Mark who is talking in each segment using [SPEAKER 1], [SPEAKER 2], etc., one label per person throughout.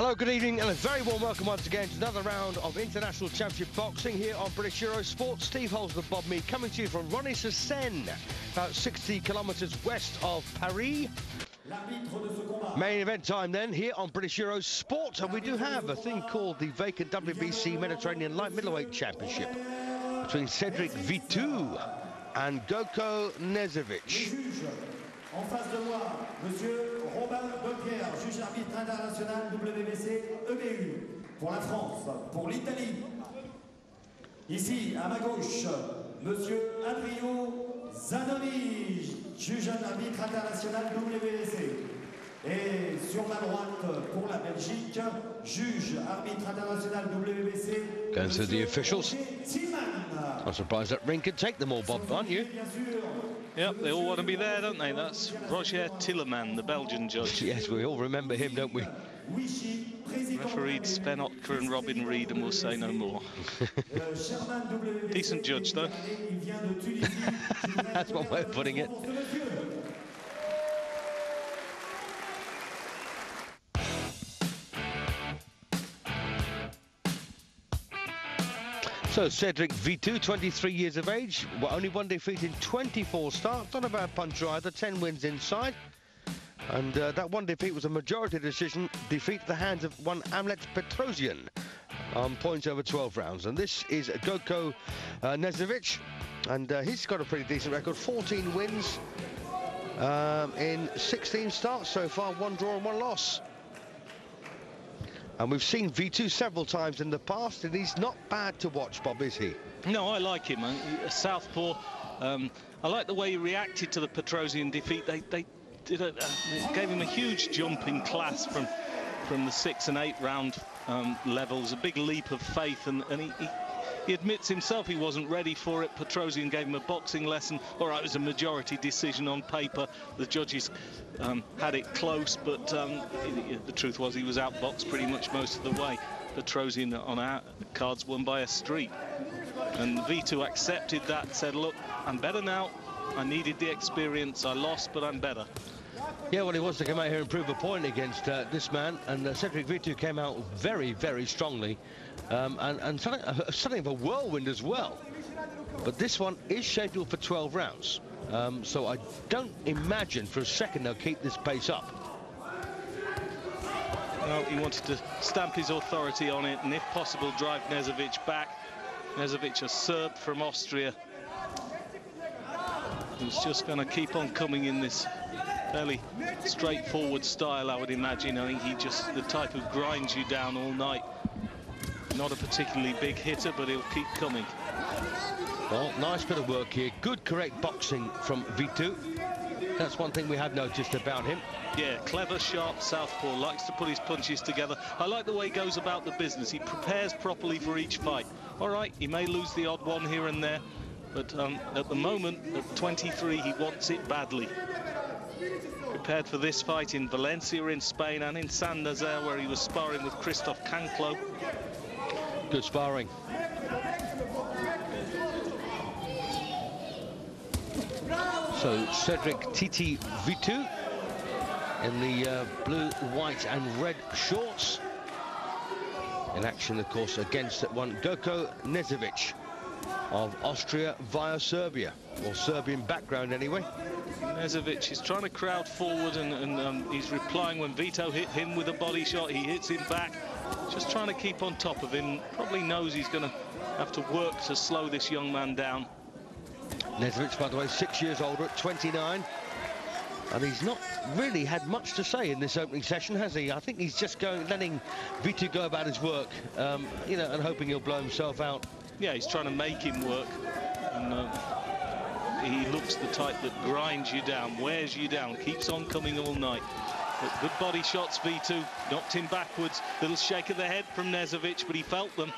[SPEAKER 1] Hello, good evening, and a very warm welcome once again to another round of International Championship Boxing here on British Eurosport. Steve Holsworth, Bob Mead, coming to you from Rosny to Seine, about 60 kilometres west of Paris. Main event time then here on British Eurosport, and we do have a thing called the vacant WBC Mediterranean Light Middleweight Championship between Cedric Vitu and Gogi Knezevic.
[SPEAKER 2] En face de moi, Monsieur Gogi, juge arbitre international WBC EBU pour la France, pour l'Italie. Ici, à ma gauche, Monsieur Vs.Cedric, juge arbitre international WBC. Et sur ma droite, pour la Belgique, juge arbitre international WBC.
[SPEAKER 1] Going through the officials. I'm surprised that ring could take them all, Bob, aren't you?
[SPEAKER 3] Yep, they all want to be there, don't they? That's Roger Tilleman, the Belgian judge.
[SPEAKER 1] Yes, we all remember him, don't we?
[SPEAKER 3] Refereed Sven Otka and Robin Reed, and we'll say no more. Decent judge, though.
[SPEAKER 1] That's one way of putting it. So Cedric Vitu, 23 years of age, only one defeat in 24 starts, not a bad puncher either, 10 wins inside. And that one defeat was a majority decision defeat at the hands of one Amlet Petrosian on points over 12 rounds. And this is Gogi Knezevic, and he's got a pretty decent record, 14 wins in 16 starts so far, 1 draw and 1 loss. And we've seen Vitu several times in the past, and he's not bad to watch, Bob, is he?
[SPEAKER 3] No, I like him. A southpaw. I like the way he reacted to the Petrosian defeat. They gave him a huge jump in class from the 6 and 8 round levels, a big leap of faith, and he admits himself he wasn't ready for it. Petrosian gave him a boxing lesson. All right, it was a majority decision on paper. The judges had it close, but the truth was he was outboxed pretty much most of the way. Petrosian on our cards won by a street. And Vitu accepted that, said, look, I'm better now. I needed the experience. I lost, but I'm better.
[SPEAKER 1] Yeah, well, he wants to come out here and prove a point against this man, and Cedric Vitu came out very, very strongly, and something of a whirlwind as well. But this one is scheduled for 12 rounds, so I don't imagine for a second they'll keep this pace up.
[SPEAKER 3] Well, he wanted to stamp his authority on it, and if possible, drive Knezevic back. Knezevic, a Serb from Austria, who's just going to keep on coming in this fairly straightforward style, I would imagine. I think he just the type who grinds you down all night. Not a particularly big hitter, but he'll keep coming.
[SPEAKER 1] Well, nice bit of work here. Good, correct boxing from Vitu. That's one thing we have noticed about him.
[SPEAKER 3] Yeah, clever, sharp southpaw, likes to put his punches together. I like the way he goes about the business. He prepares properly for each fight. All right, he may lose the odd one here and there, but at the moment, at 23, he wants it badly. Prepared for this fight in Valencia in Spain and in Saine, where he was sparring with Christophe Canclo.
[SPEAKER 1] Good sparring. So Cedric Titi Vitu in the blue, white and red shorts. In action, of course, against one Gogi Knezevic of Austria via Serbia, or Serbian background anyway.
[SPEAKER 3] Knezevic is trying to crowd forward, and he's replying when Vitu hit him with a body shot. He hits him back, just trying to keep on top of him. Probably knows he's going to have to work to slow this young man down.
[SPEAKER 1] Knezevic, by the way, 6 years older at 29. And he's not really had much to say in this opening session, has he? I think he's just letting Vitu go about his work, you know, and hoping he'll blow himself out.
[SPEAKER 3] Yeah, he's trying to make him work. And he looks the type that grinds you down, wears you down, keeps on coming all night. But good body shots, Vitu. Knocked him backwards. Little shake of the head from Knezevic, but he felt them.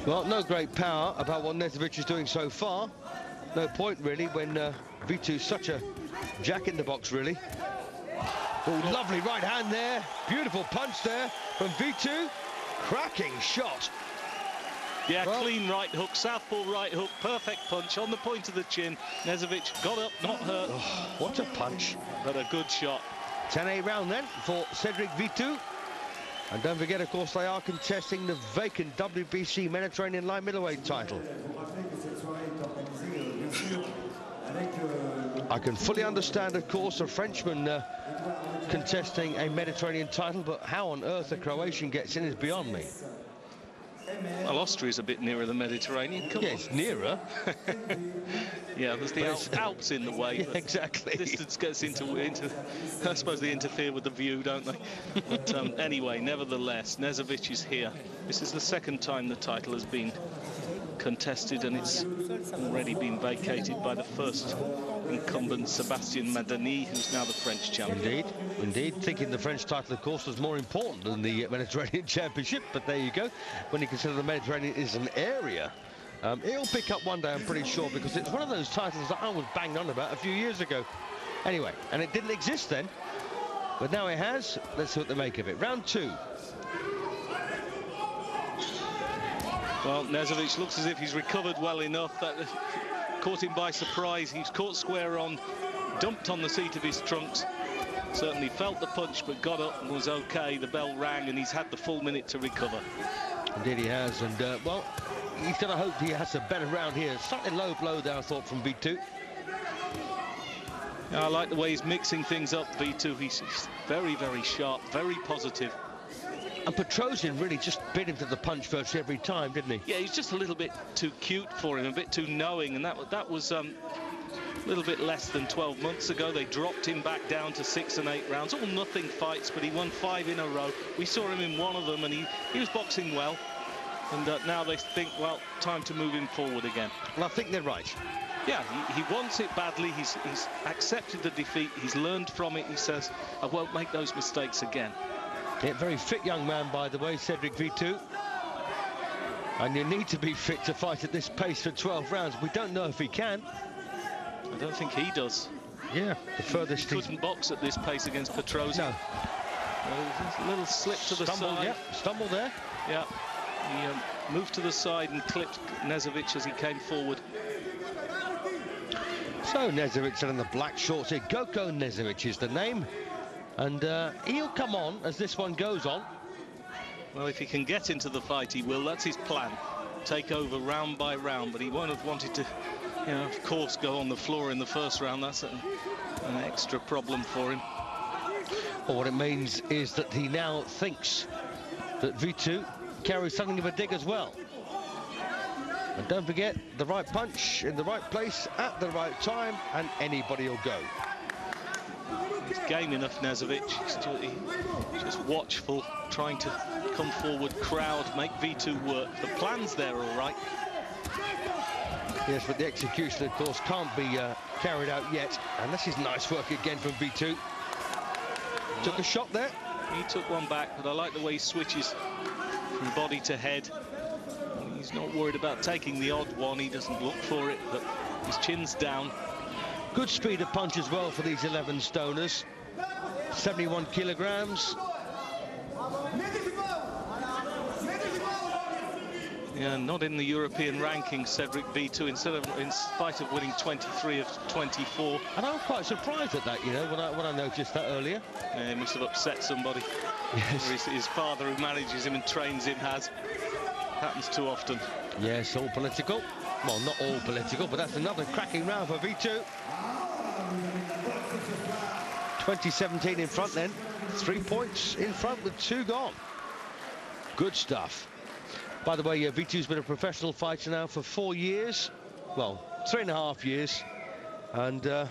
[SPEAKER 1] Well, no great power about what Knezevic is doing so far. No point, really, when Vitu's such a jack-in-the-box, really. Oh, lovely right hand there. Beautiful punch there from Vitu. Cracking shot.
[SPEAKER 3] Yeah, well, clean right hook, southpaw right hook, perfect punch on the point of the chin. Knezevic got up, not hurt.
[SPEAKER 1] Oh, what a punch.
[SPEAKER 3] But a good shot.
[SPEAKER 1] 10-8 round then for Cedric Vitu. And don't forget, of course, they are contesting the vacant WBC Mediterranean light middleweight title. I can fully understand, of course, a Frenchman contesting a Mediterranean title, but how on earth a Croatian gets in is beyond me.
[SPEAKER 3] Well, Austria's a bit nearer the Mediterranean. Come on.
[SPEAKER 1] It's nearer.
[SPEAKER 3] Yeah, there's the Alps in the way.
[SPEAKER 1] Yeah, exactly.
[SPEAKER 3] Distance gets into. I suppose they interfere with the view, don't they? But anyway, nevertheless, Knezevic is here. This is the second time the title has been contested, and it's already been vacated by the first incumbent, Sébastien Madani, who's now the French champion.
[SPEAKER 1] Indeed. Thinking the French title, of course, was more important than the Mediterranean Championship, but there you go. When you consider the Mediterranean is an area, it'll pick up one day, I'm pretty sure, because it's one of those titles that I was banged on about a few years ago. Anyway, and it didn't exist then, but now it has. Let's see what they make of it. Round 2.
[SPEAKER 3] Well, Knezevic looks as if he's recovered well enough. That caught him by surprise. He's caught square on, dumped on the seat of his trunks. Certainly felt the punch, but got up and was okay. The bell rang, and he's had the full minute to recover.
[SPEAKER 1] Indeed he has, and well, he's going to hope he has a better round here. Slightly low blow there, I thought, from Vitu.
[SPEAKER 3] I like the way he's mixing things up, Vitu. He's very, very sharp, very positive.
[SPEAKER 1] And Petrosian really just bit him to the punch virtually every time, didn't he?
[SPEAKER 3] Yeah, he's just a little bit too cute for him, a bit too knowing, and that was a little bit less than 12 months ago. They dropped him back down to 6 and 8 rounds, all nothing fights, but he won 5 in a row. We saw him in one of them, and he was boxing well. And now they think, well, time to move him forward again.
[SPEAKER 1] Well, I think they're right.
[SPEAKER 3] Yeah, he wants it badly. He's accepted the defeat. He's learned from it. He says, I won't make those mistakes again.
[SPEAKER 1] Yeah, very fit young man, by the way, Cedric Vitu. And you need to be fit to fight at this pace for 12 rounds. We don't know if he can.
[SPEAKER 3] I don't think he does.
[SPEAKER 1] Yeah, the furthest
[SPEAKER 3] he couldn't box at this pace against Petrosian. No. A little slip to the side.
[SPEAKER 1] Yeah, stumble there.
[SPEAKER 3] Yeah, he moved to the side and clipped Knezevic as he came forward.
[SPEAKER 1] So Knezevic in the black shorts here. Gogi Knezevic is the name. And he'll come on as this one goes on.
[SPEAKER 3] Well, if he can get into the fight, he will. That's his plan. Take over round by round, but he won't have wanted to, you know, of course, go on the floor in the first round. That's an extra problem for him.
[SPEAKER 1] Well, what it means is that he now thinks that Vitu carries something of a dig as well. And don't forget, the right punch in the right place at the right time, and anybody will go.
[SPEAKER 3] He's game enough, Knezevic. He's just watchful, trying to come forward, crowd, make Vitu work. The plan's there, all right.
[SPEAKER 1] Yes, but the execution, of course, can't be carried out yet. And this is nice work again from Vitu. Took a shot there.
[SPEAKER 3] He took one back, but I like the way he switches from body to head. He's not worried about taking the odd one. He doesn't look for it, but his chin's down.
[SPEAKER 1] Good speed of punch as well for these 11 stoners. 71 kilograms.
[SPEAKER 3] Yeah, not in the European rankings, Cedric Vitu, in spite of winning 23 of 24.
[SPEAKER 1] And I'm quite surprised at that, you know, when I noticed that earlier.
[SPEAKER 3] Yeah, he must have upset somebody.
[SPEAKER 1] Yes.
[SPEAKER 3] His father, who manages him and trains him, has. Happens too often.
[SPEAKER 1] Yes, all political. Well, not all political, but that's another cracking round for Vitu. 2017 in front then. 3 points in front with 2 gone. Good stuff. By the way, Vitu's been a professional fighter now for 4 years. Well, 3.5 years. And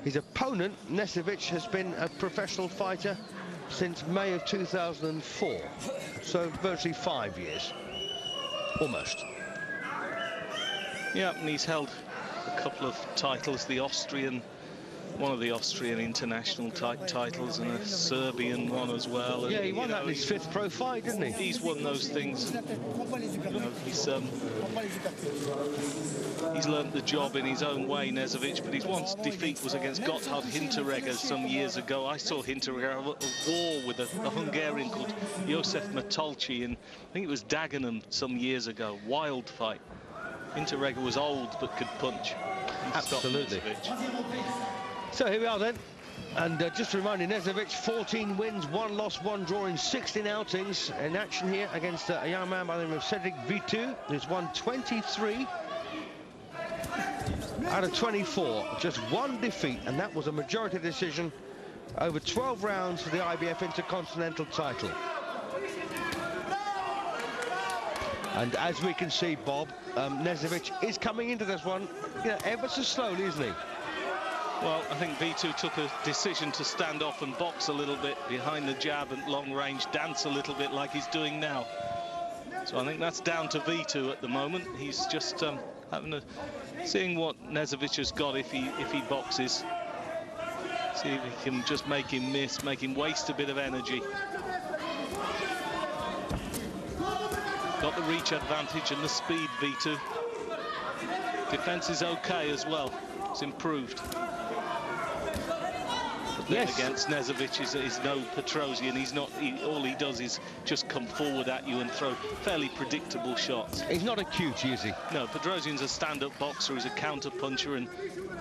[SPEAKER 1] his opponent, Knezevic, has been a professional fighter since May of 2004. So virtually 5 years. Almost.
[SPEAKER 3] Yeah, and he's held a couple of titles, the Austrian one of the Austrian international titles and a Serbian one as well. And,
[SPEAKER 1] yeah, he won that in his 5th pro fight, didn't he?
[SPEAKER 3] He's won those things. You know, he's learnt the job in his own way, Knezevic, but his one defeat was against Gotthard Hinteregger some years ago. I saw Hinteregger have a war with a Hungarian called Josef Matolci, and I think it was Dagenham some years ago. Wild fight. Hinteregger was old but could punch.
[SPEAKER 1] Absolutely. So here we are then, and just reminding Knezevic, 14 wins, 1 loss, 1 draw in 16 outings in action here against a young man by the name of Cedric Vitu, who's won 23 out of 24, just 1 defeat, and that was a majority decision over 12 rounds for the IBF Intercontinental title. And as we can see, Bob, Knezevic is coming into this one, you know, ever so slowly, isn't he?
[SPEAKER 3] Well, I think Vitu took a decision to stand off and box a little bit behind the jab and long range, dance a little bit like he's doing now. So I think that's down to Vitu at the moment. He's just seeing what Knezevic has got if he boxes. See if he can just make him miss, make him waste a bit of energy. Got the reach advantage and the speed, Vitu. Defense is okay as well. It's improved. Yes. Against Knezevic is no Petrosian. He's not. All he does is just come forward at you and throw fairly predictable shots.
[SPEAKER 1] He's not a cutie, is he?
[SPEAKER 3] No, Petrosian's a stand-up boxer. He's a counter-puncher and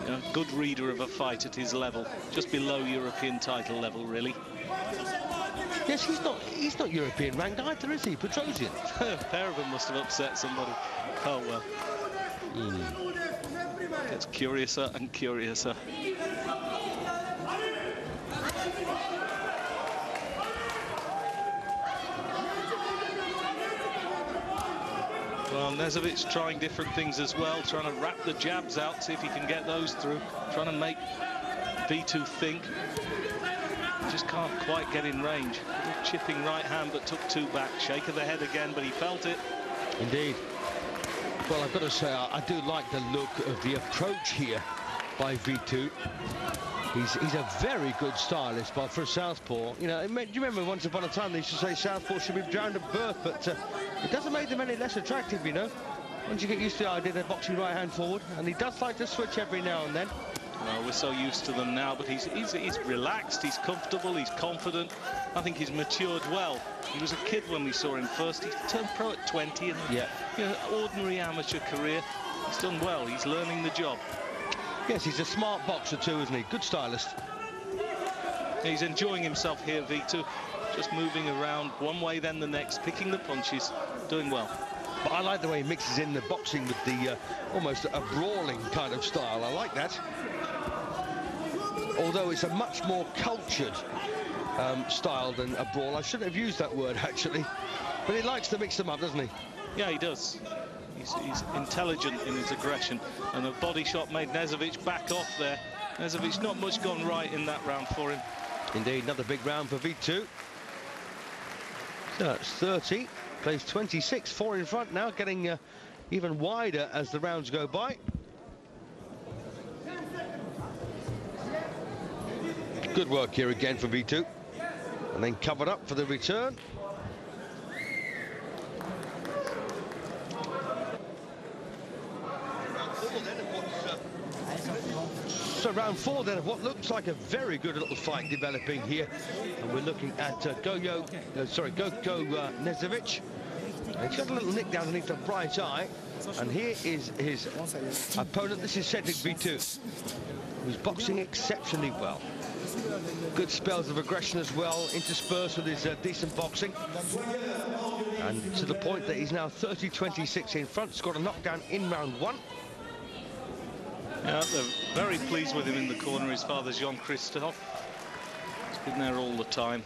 [SPEAKER 3] a good reader of a fight at his level, just below European title level, really.
[SPEAKER 1] Yes, he's not European ranked either, is he, Petrosian?
[SPEAKER 3] A pair of them must have upset somebody. Oh well. Gets curiouser and curiouser. Well, Knezevic trying different things as well, trying to wrap the jabs out, see if he can get those through, trying to make Vitu think. Just can't quite get in range. Little chipping right hand, but took 2 back. Shake of the head again, but he felt it.
[SPEAKER 1] Indeed. Well, I've got to say, I do like the look of the approach here by Vitu. He's a very good stylist, but for a southpaw, you know, do you remember once upon a time they used to say southpaw should be drowned at birth, but it doesn't make them any less attractive, you know. Once you get used to the idea they're boxing right hand forward, and he does like to switch every now and then.
[SPEAKER 3] Well, we're so used to them now, but he's relaxed, he's comfortable, he's confident. I think he's matured well. He was a kid when we saw him first. He turned pro at 20, and you know, ordinary amateur career. He's done well. He's learning the job.
[SPEAKER 1] Yes, he's a smart boxer too, isn't he? Good stylist.
[SPEAKER 3] He's enjoying himself here, Vitu. Just moving around one way, then the next, picking the punches, doing well.
[SPEAKER 1] But I like the way he mixes in the boxing with the almost a brawling kind of style. I like that. Although it's a much more cultured style than a brawl. I shouldn't have used that word, actually. But he likes to mix them up, doesn't he?
[SPEAKER 3] Yeah, he does. He's intelligent in his aggression. And a body shot made Knezevic back off there. Knezevic not much gone right in that round for him.
[SPEAKER 1] Indeed, another big round for Vitu. So that's 30. Plays 26, 4 in front now, getting even wider as the rounds go by. Good work here again for Vitu. And then covered up for the return. So round 4 then of what looks like a very good little fight developing here, and we're looking at Gogi Knezevic. He's got a little nick down underneath the right eye, and here is his opponent. This is Cedric Vitu, who's boxing exceptionally well. Good spells of aggression as well, interspersed with his decent boxing, and to the point that he's now 30-26 in front. Scored a knockdown in round 1.
[SPEAKER 3] Yeah, they're very pleased with him in the corner. His father, Jean-Christophe, has been there all the time.